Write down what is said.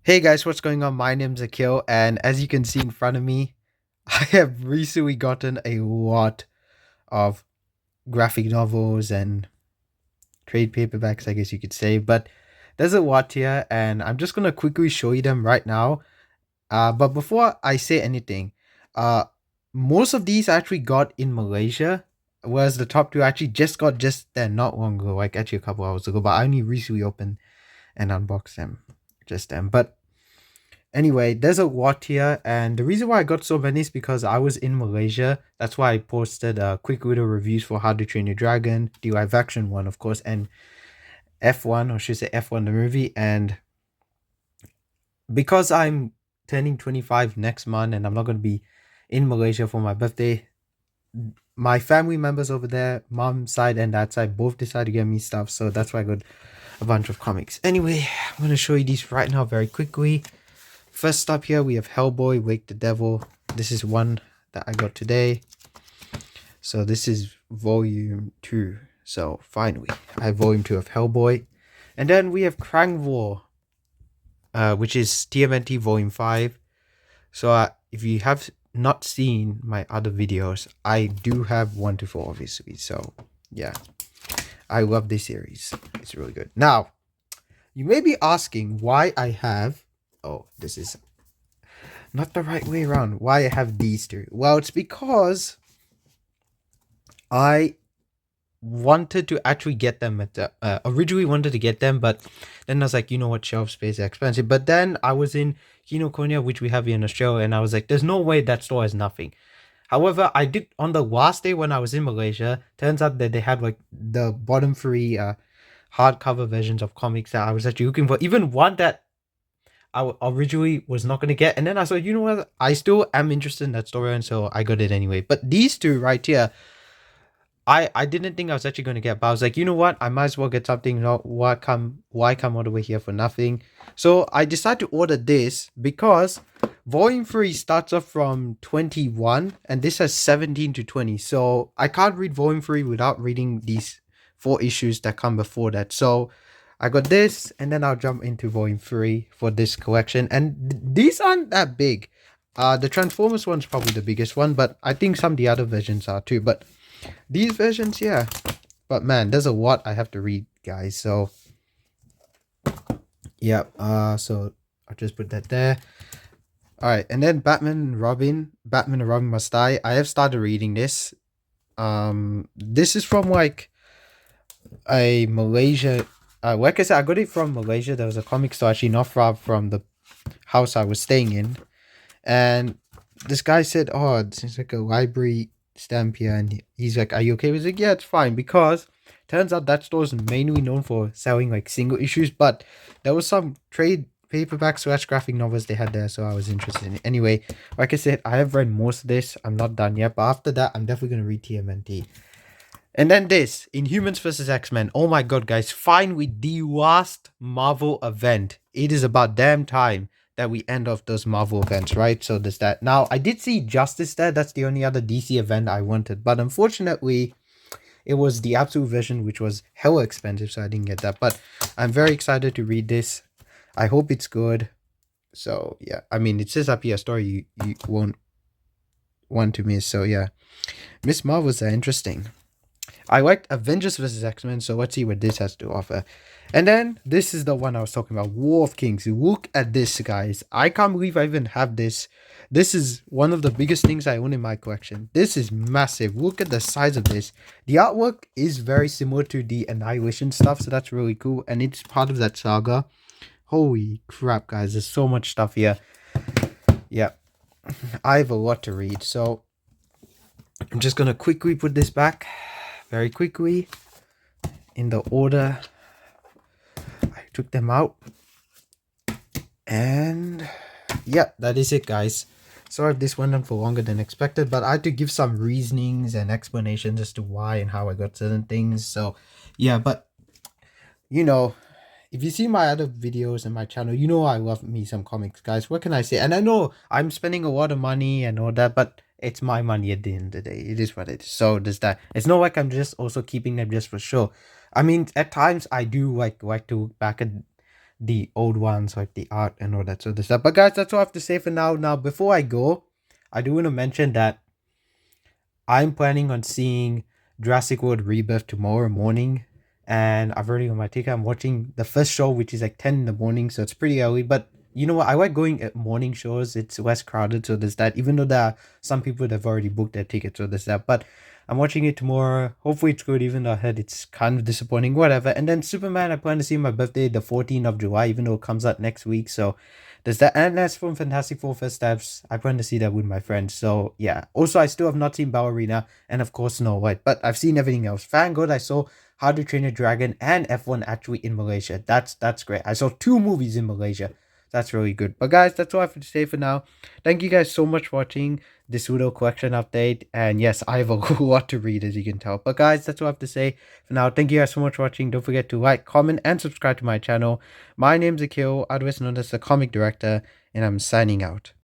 Hey guys, what's going on? My name's Akil, and as you can see in front of me, I have recently gotten a lot of graphic novels and trade paperbacks, I guess you could say. But there's a lot here, and I'm just gonna quickly show you them right now. But before I say anything, uh, most of these I actually got in Malaysia, whereas the top two I actually just got just then, not long ago, like actually a couple hours ago. But I only recently opened and unboxed them just then. But anyway, there's a lot here, and the reason why I got so many is because I was in Malaysia. That's why I posted quick little reviews for How to Train Your Dragon, the live action one, of course, and F1, or should I say F1 the movie. And because I'm turning 25 next month and I'm not going to be in Malaysia for my birthday, my family members over there, mom side and dad side, both decided to get me stuff. So that's why I got a bunch of comics. Anyway, I'm going to show you these right now very quickly. First up here, we have Hellboy, Wake the Devil. This is one that I got today. So this is volume 2. So finally, I have volume 2 of Hellboy. And then we have Krang War, which is TMNT volume 5. So if you have not seen my other videos, I do have 1 to 4 obviously. So yeah, I love this series. It's really good. Now, you may be asking why I have... Oh, this is not the right way around. Why I have these two? Well, it's because I wanted to actually get them at the originally wanted to get them, but then I was like, you know what, shelf space is expensive. But then I was in Kinokuniya, which we have here in Australia, and I was like, there's no way that store has nothing. However, I did on the last day when I was in Malaysia. Turns out that they had like the bottom three hardcover versions of comics that I was actually looking for. Even one that I originally was not going to get. And then I said, you know what? I still am interested in that story. And so I got it anyway. But these two right here, I didn't think I was actually going to get. But I was like, you know what? I might as well get something. Not why come all the way here for nothing? So I decided to order this because Volume 3 starts off from 21 and this has 17 to 20. So I can't read Volume 3 without reading these 4 issues that come before that. So I got this, and then I'll jump into volume 3 for this collection. And these aren't that big. The Transformers one's probably the biggest one, but I think some of the other versions are too. But these versions, yeah. But man, there's a lot I have to read, guys. So yeah, so I'll just put that there. Alright, and then Batman and Robin Must Die. I have started reading this. This is from like a Malaysia. Like I said, I got it from Malaysia. There was a comic store actually not far from the house I was staying in, and this guy said, "Oh, it's like a library stamp here," and he's like, "Are you okay?" I was like, "Yeah, it's fine," because turns out that store is mainly known for selling like single issues, but there was some trade paperback slash graphic novels they had there, so I was interested in it. Anyway, like I said, I have read most of this. I'm not done yet, but after that, I'm definitely gonna read TMNT. And then this, Inhumans vs. X-Men. Oh my god, guys. Finally, the last Marvel event. It is about damn time that we end off those Marvel events, right? So there's that. Now, I did see Justice there. That's the only other DC event I wanted. But unfortunately, it was the absolute version, which was hella expensive, so I didn't get that. But I'm very excited to read this. I hope it's good. So, yeah. I mean, it says up here a story you won't want to miss. So, yeah. Miss Marvels are interesting. I liked Avengers vs. X-Men, so let's see what this has to offer. And then this is the one I was talking about, War of Kings. Look at this, guys. I can't believe I even have this. This is one of the biggest things I own in my collection. This is massive. Look at the size of this. The artwork is very similar to the Annihilation stuff, so that's really cool. And it's part of that saga. Holy crap, guys. There's so much stuff here. Yeah, I have a lot to read, so I'm just going to quickly put this back. Very quickly in the order I took them out, and yeah, that is it, guys. Sorry if this went on for longer than expected, but I had to give some reasonings and explanations as to why and how I got certain things. So yeah, but you know, if you see my other videos and my channel, you know I love me some comics, guys. What can I say? And I know I'm spending a lot of money and all that, but it's my money at the end of the day. It is what it is. So does that. It's not like I'm just also keeping them just for show. I mean, at times I do like to look back at the old ones, like the art and all that sort of stuff. But guys, that's all I have to say for now. Now, before I go, I do want to mention that I'm planning on seeing Jurassic World Rebirth tomorrow morning, and I've already got my ticket. I'm watching the first show, which is like 10 in the morning, so it's pretty early. But you know what? I like going at morning shows. It's less crowded, so there's that. Even though there are some people that have already booked their tickets, so there's that. But I'm watching it tomorrow. Hopefully, it's good. Even though I heard it's kind of disappointing, whatever. And then Superman, I plan to see my birthday, the 14th of July, even though it comes out next week. So there's that, and that's from Fantastic Four First Steps. I plan to see that with my friends. So yeah. Also, I still have not seen Ballerina, and of course Snow White, but I've seen everything else. Thank God I saw How to Train Your Dragon and F1 actually in Malaysia. That's great. I saw two movies in Malaysia. That's really good. But guys, that's all I have to say for now. Thank you guys so much for watching this Udo collection update. And yes, I have a lot to read, as you can tell. But guys, that's all I have to say for now. Thank you guys so much for watching. Don't forget to like, comment, and subscribe to my channel. My name's Akil, otherwise known as the Comic Director, and I'm signing out.